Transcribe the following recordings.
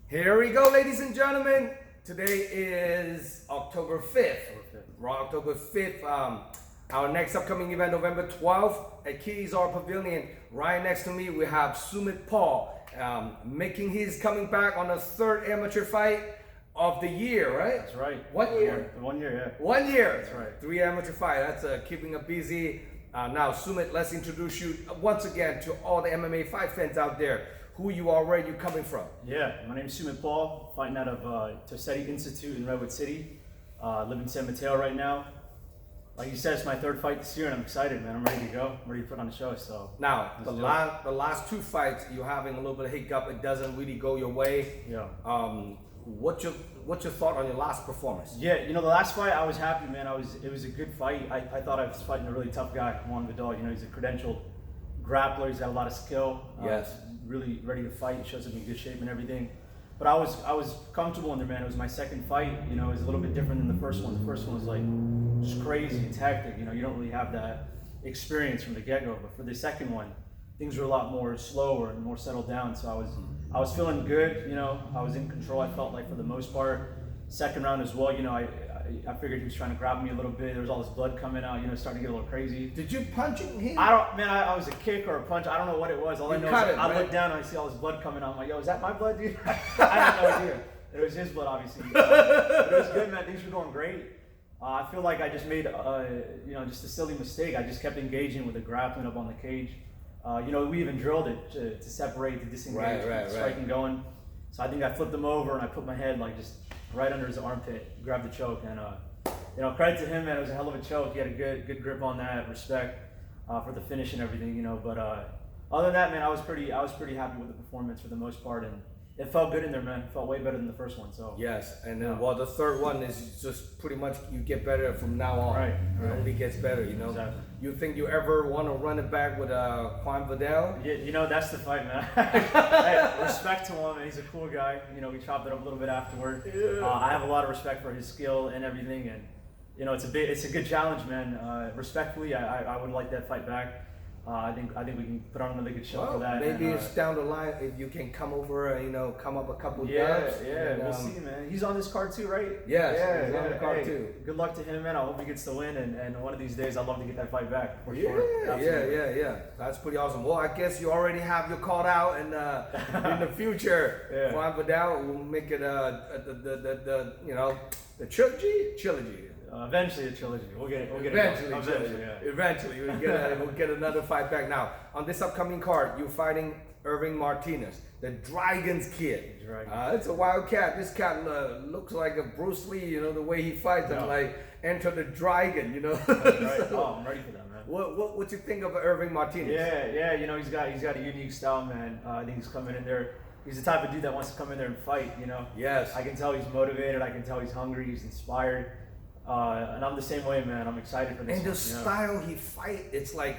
Here we go, ladies and gentlemen. Today is October 5th. October 5th. Our next upcoming event, November 12th at Keys Art Pavilion. Right next to me, we have Sumit Pal, making his coming back on a third amateur fight of the year, right? That's right. 1 year. 1 year, yeah. 1 year. That's right. 3 amateur fights. That's keeping us busy. Now, Sumit, let's introduce you once again to all the MMA fight fans out there. Who you are, where you coming from? Yeah, my name is Sumit Pal, fighting out of Tossetti Institute in Redwood City. Live in San Mateo right now. Like you said, it's my third fight this year, and I'm excited, man. I'm ready to go. I'm ready to put on the show. So now, the last two fights, you're having a little bit of hiccup. It doesn't really go your way. Yeah. What's your thought on your last performance? Yeah, you know, the last fight, I was happy, man. It was a good fight. I thought I was fighting a really tough guy, Juan Vidal. You know, he's a credentialed grappler. He's got a lot of skill. Yes. Really ready to fight. Shows up in good shape and everything. But I was comfortable in there, man. It was my second fight. You know, it was a little bit different than the first one. The first one was like just crazy. It's hectic. You know, you don't really have that experience from the get-go. But for the second one, things were a lot more slower and more settled down. So I was feeling good. You know, I was in control. I felt like for the most part. Second round as well. You know, I figured he was trying to grab me a little bit. There was all this blood coming out. You know, starting to get a little crazy. Did you punch him? I was a kick or a punch. I don't know what it was. All I know is I look down and I see all this blood coming out. I'm like, yo, is that my blood, dude? I had no idea. It was his blood, obviously. But it was good, man. Things were going great. I feel like I just made, you know, just a silly mistake. I just kept engaging with the grappling up on the cage. You know, we even drilled it to separate, to disengage, striking going. So I think I flipped him over and I put my head like just right under his armpit, grabbed the choke, and you know, credit to him, man. It was a hell of a choke. He had a good grip on that. Respect for the finish and everything, you know. But other than that, man, I was pretty happy with the performance for the most part, and it felt good in there, man. It felt way better than the first one. So yes, and then well, the third one is just pretty much you get better from now on. Right. It only gets better, you know. Exactly. You think you ever want to run it back with Juan Vidal? Yeah, you know, that's the fight, man. Hey, respect to him, and he's a cool guy. You know, we chopped it up a little bit afterward. Yeah. I have a lot of respect for his skill and everything, and you know, it's a good challenge, man. Respectfully, I would like that fight back. I think we can put on another good show for that. Maybe it's down the line if you can come over and, you know, come up a couple of dubs. Yeah, we'll see, man. He's on this card too, right? Yes, he's on the card too. Good luck to him, man. I hope he gets the win, and one of these days I'd love to get that fight back for sure. Yeah. That's pretty awesome. Well, I guess you already have your call out, and in the future, Juan Vidal will make it the you know, the trilogy. Eventually a trilogy. We'll get it. Eventually, we'll get another fight back. Now, on this upcoming card, you're fighting Irving Martinez, the Dragon's kid. It's a wild cat. This cat looks like a Bruce Lee, you know, the way he fights. And like, enter the dragon, you know. That's right. I'm ready for that, man. What you think of Irving Martinez? Yeah. You know, he's got a unique style, man. I think he's coming in there. He's the type of dude that wants to come in there and fight. You know. Yes. I can tell he's motivated. I can tell he's hungry. He's inspired. And I'm the same way, man. I'm excited for this. And the style he fight, it's like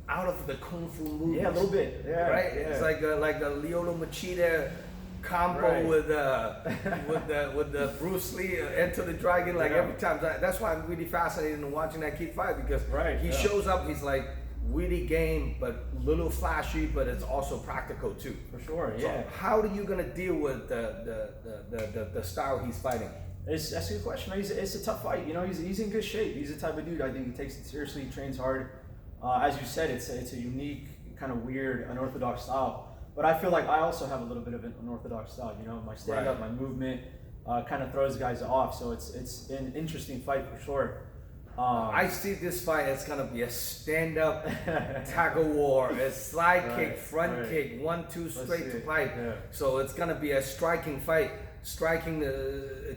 out of the kung fu movies. Yeah, a little bit. Yeah, right. Yeah. It's like a Lyoto Machida combo with the Bruce Lee Enter the Dragon. Like every time. That's why I'm really fascinated in watching that kid fight, because he shows up. He's like witty game, but little flashy, but it's also practical too. For sure. So how are you gonna deal with the style he's fighting? That's a good question. It's a tough fight. You know, he's in good shape. He's the type of dude, I think he takes it seriously, he trains hard. As you said, it's a unique, kind of weird, unorthodox style. But I feel like I also have a little bit of an unorthodox style. You know, my stand-up, my movement, kind of throws guys off. So it's an interesting fight for sure. I see this fight as gonna be a stand-up tag of war, a slide kick, front kick, 1-2 straight to pipe. Yeah. So it's gonna be a striking fight, striking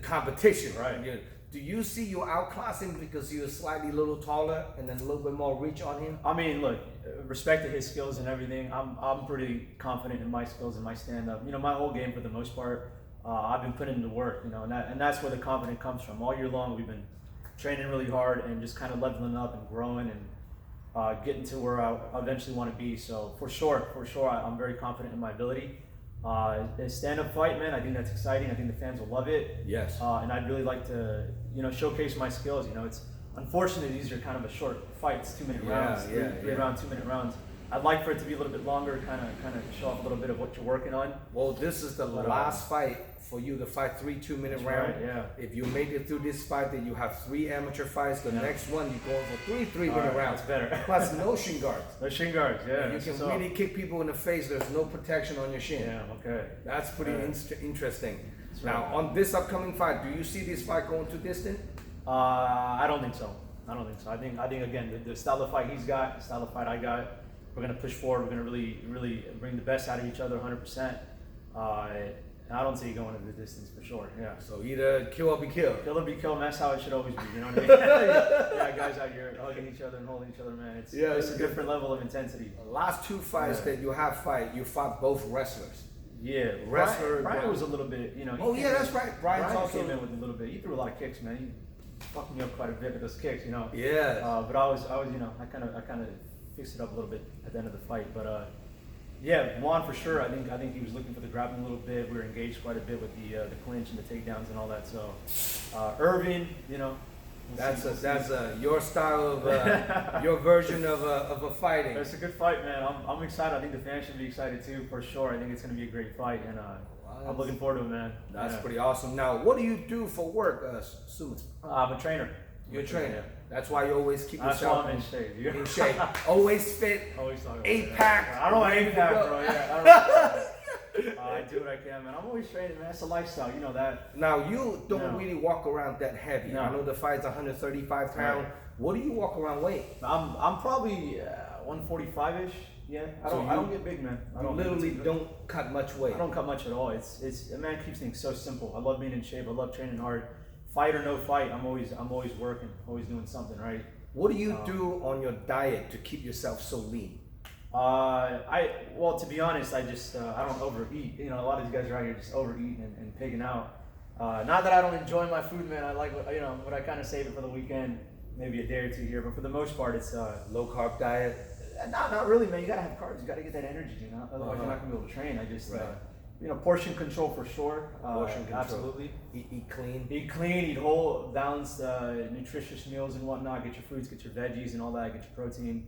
competition. Right. Do you see you outclassing because you're slightly a little taller and then a little bit more reach on him? I mean, look, respect to his skills and everything. I'm pretty confident in my skills and my stand-up. You know, my whole game for the most part, I've been putting in the work. You know, and that's where the confidence comes from. All year long, we've been training really hard and just kind of leveling up and growing and getting to where I eventually want to be. So for sure, I'm very confident in my ability. A stand-up fight, man, I think that's exciting. I think the fans will love it. Yes. And I'd really like to, you know, showcase my skills. You know, it's unfortunate these are kind of a short fight. It's 2-minute rounds, three round, 2-minute rounds. I'd like for it to be a little bit longer, kind of show off a little bit of what you're working on. Well, this is the last fight for you to fight 3 2-minute rounds. Right, yeah. If you make it through this fight, then you have 3 amateur fights. The next one, you go for 3 3-minute rounds. That's better. Plus no shin guards. No shin guards, yeah. You can really kick people in the face. There's no protection on your shin. Yeah, okay. That's pretty interesting. That's now, right. on this upcoming fight, do you see this fight going too distant? I don't think so. I think again, the style of fight he's got, the style of fight I got, we're gonna push forward. We're gonna really bring the best out of each other, 100%. I don't see it going to the distance for sure. Yeah. So either kill or be killed. Kill or be killed, and that's how it should always be. You know what I mean? Yeah, guys out here hugging each other and holding each other, man. It's a different level of intensity. The last 2 fights that you fought both wrestlers. Yeah, Brian was a little bit, you know. Oh yeah, that's right. Brian also came in with a little bit. He threw a lot of kicks, man. He fucked me up quite a bit with those kicks, you know. Yeah. But I was, you know, I kind of fixed it up a little bit at the end of the fight. But yeah, Juan for sure. I think he was looking for the grappling a little bit. We were engaged quite a bit with the clinch and the takedowns and all that. So Irvin, you know. That's your style of your version of a fighting. It's a good fight, man. I'm excited. I think the fans should be excited too, for sure. I think it's going to be a great fight, and I'm looking forward to it, man. That's pretty awesome. Now, what do you do for work, Sumit? I'm a trainer. You're a trainer. Yeah. That's why you always keep yourself in shape. In shape. Always fit. Always talking about 8-pack. I don't know 8-pack, bro. Yeah. I do what I can, man. I'm always training, man. It's a lifestyle, you know that. Now, you don't really walk around that heavy. No. I know the fight's 135 pounds. Right. What do you walk around weight? I'm probably 145-ish. Yeah. I don't get big, man. I don't cut much weight. I don't cut much at all. It's a man keeps things so simple. I love being in shape. I love training hard. Fight or no fight, I'm always working, always doing something, right? What do you do on your diet to keep yourself so lean? Well, to be honest, I just I don't overeat. You know, a lot of these guys are out here just overeating and pigging out. Not that I don't enjoy my food, man. I like but I kind of save it for the weekend, maybe a day or two here. But for the most part, it's low carb diet. Not really, man. You gotta have carbs. You gotta get that energy, you know. Otherwise, you're not gonna be able to train. I just portion control for sure. Portion control. Absolutely. Eat clean. Eat clean. Eat whole, balanced, nutritious meals and whatnot. Get your fruits, get your veggies and all that. Get your protein.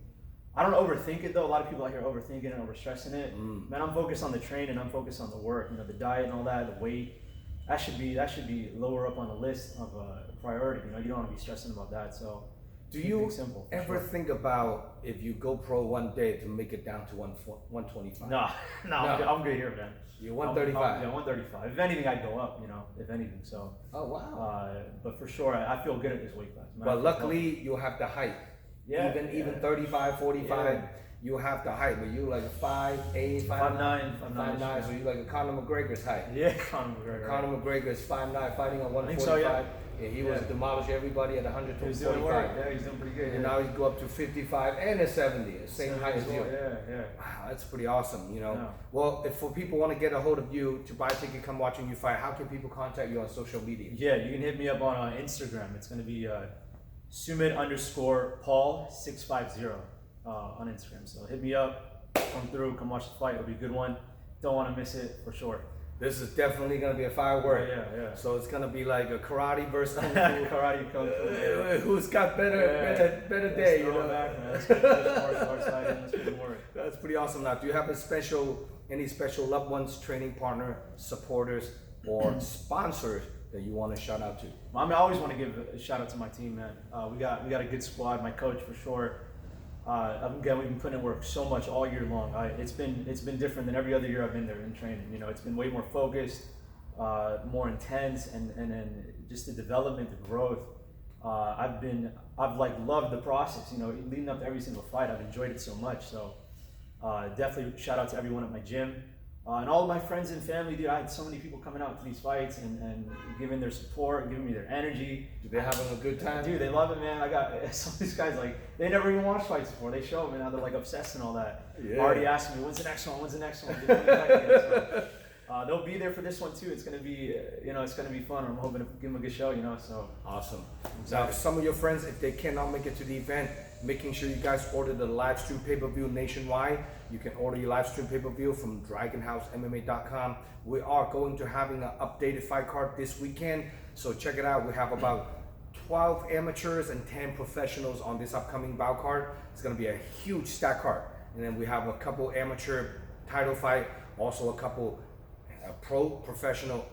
I don't overthink it though. A lot of people out here overthinking and overstressing it. Man, I'm focused on the training. I'm focused on the work. You know, the diet and all that, the weight. That should be lower up on the list of priority. You know, you don't want to be stressing about that. So, do you ever think about if you go pro one day to make it down to 125? No, I'm good here, man. You're 135. Yeah, 135. If anything, I'd go up. You know, if anything. So. Oh wow. But for sure, I feel good at this weight class. Man, but luckily, you have the height. Yeah. Even 35, 45, you have the height. But you like 5'8", 5'9", so you like a Conor McGregor's height. Yeah, Conor McGregor. Conor McGregor is 5'9", fighting on 145. So, yeah. He was demolish everybody at 145. He's doing work. Yeah, he's doing pretty good. And now he's go up to 55 and a 70, same height as you. Yeah. Wow, that's pretty awesome. You know. Yeah. Well, if for people want to get a hold of you to buy a ticket, come watching you fight, how can people contact you on social media? Yeah, you can hit me up on Instagram. It's gonna be Sumit_Paul 650 on Instagram. So hit me up, come through, come watch the fight. It'll be a good one. Don't want to miss it for sure. This is definitely gonna be a firework. Yeah. So it's gonna be like a karate versus kung fu. Karate kung fu. Yeah. Who's got better day? You know. Back, man. That's pretty awesome. Now, do you have any special loved ones, training partner, supporters, or sponsors that you want to shout out to? I mean, I always want to give a shout out to my team, man. We got a good squad. My coach for sure. Again, we've been putting in work so much all year long. It's been different than every other year I've been there in training. You know, it's been way more focused, more intense, and then just the development, the growth. I've loved the process. You know, leading up to every single fight, I've enjoyed it so much. So definitely shout out to everyone at my gym. And all of my friends and family, dude, I had so many people coming out to these fights and giving their support, giving me their energy. They're having a good time? Dude, they love it, man. I got some of these guys, like, they never even watched fights before. They show them, and now they're, like, obsessed and all that. Yeah. Already asking me, when's the next one? So, they'll be there for this one, too. It's going to be, it's going to be fun. I'm hoping to give them a good show, so. Awesome. Now, some of your friends, if they cannot make it to the event, making sure you guys order the live stream pay-per-view nationwide. You can order your live stream pay-per-view from DragonHouseMMA.com. We are going to having an updated fight card this weekend, so check it out. We have about 12 amateurs and 10 professionals on this upcoming bout card. It's going to be a huge stack card. and then we have a couple amateur title fight, also a couple professional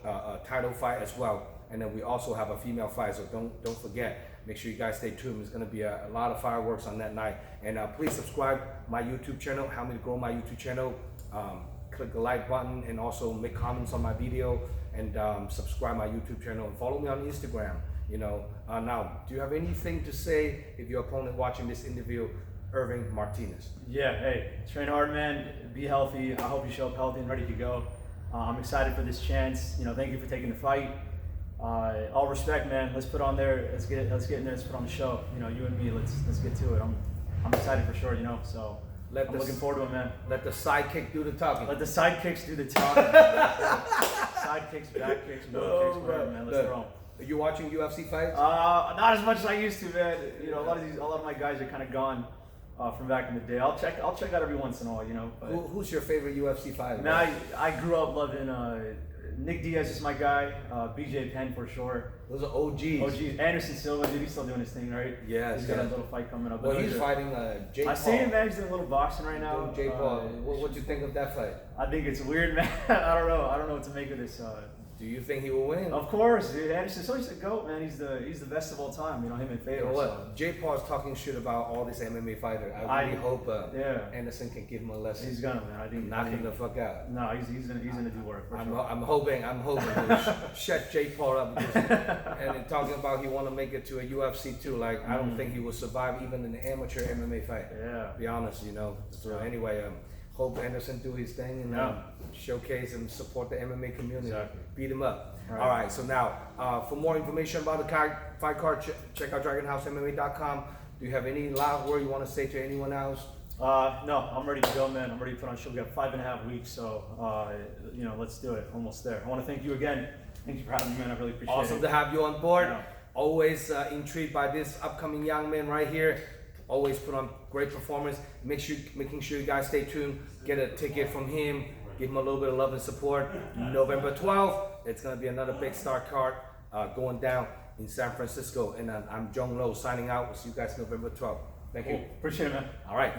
title fight as well, and then we also have a female fight. So don't forget. Make sure you guys stay tuned. There's gonna be a lot of fireworks on that night, and please subscribe my YouTube channel. Help me to grow my YouTube channel. Click the like button and also make comments on my video, and subscribe my YouTube channel and follow me on Instagram. You know, now, do you have anything to say if your opponent watching this interview, Irving Martinez? Yeah, hey, train hard, man. Be healthy. I hope you show up healthy and ready to go. I'm excited for this chance. You know, thank you for taking the fight. All respect, man. Let's put on there. Let's get in there. Let's put on the show. You know, you and me. Let's get to it. I'm excited for sure. You know, so I'm looking forward to it, man. Let the sidekick do the talking. Let the sidekicks do the talking. Sidekicks, back kicks, middle kicks, whatever, man. Let's throw. Are you watching UFC fights? Not as much as I used to, man. You know, a lot of my guys are kind of gone from back in the day. I'll check out every once in a while, you know. Who's your favorite UFC fighter? Man, I grew up loving Nick Diaz is my guy. BJ Penn for sure. Those are OGs. OGs. Anderson Silva, dude, he's still doing his thing, right? Yeah, he's got a little fight coming up. Well, he's fighting Jake Paul. I see him, man. He's doing a little boxing right now. Jake Paul. What you think of that fight? I think it's weird, man. I don't know what to make of this. Do you think he will win? Of course, dude. Anderson Silva's the GOAT, man. He's the best of all time. You know, him and Fedor. You know what? Jake Paul's talking shit about all this MMA fighter. I really hope Anderson can give him a lesson. He's gonna, man. I think knock him the fuck out. No, he's gonna do work. I'm hoping to shut Jake Paul up and talking about he want to make it to a UFC too. Like I don't think he will survive even in an amateur MMA fight. Yeah. Be honest, you know. So anyway, hope Anderson do his thing and showcase and support the MMA community. Exactly. Beat him up. All right. So now, for more information about the fight card, check out DragonHouseMMA.com. Do you have any last word you want to say to anyone else? No, I'm ready to go, man. I'm ready to put on a show. We got 5.5 weeks, so you know, let's do it. Almost there. I want to thank you again. Thank you for having me, man. I really appreciate it. Awesome to have you on board. Yeah. Always intrigued by this upcoming young man right here. Always put on great performance. Making sure you guys stay tuned. Get a ticket from him. Give him a little bit of love and support. November 12th, it's gonna be another big star card going down in San Francisco. And I'm Zhong signing out. We'll see you guys November 12th. Thank you. Appreciate it, man. All right.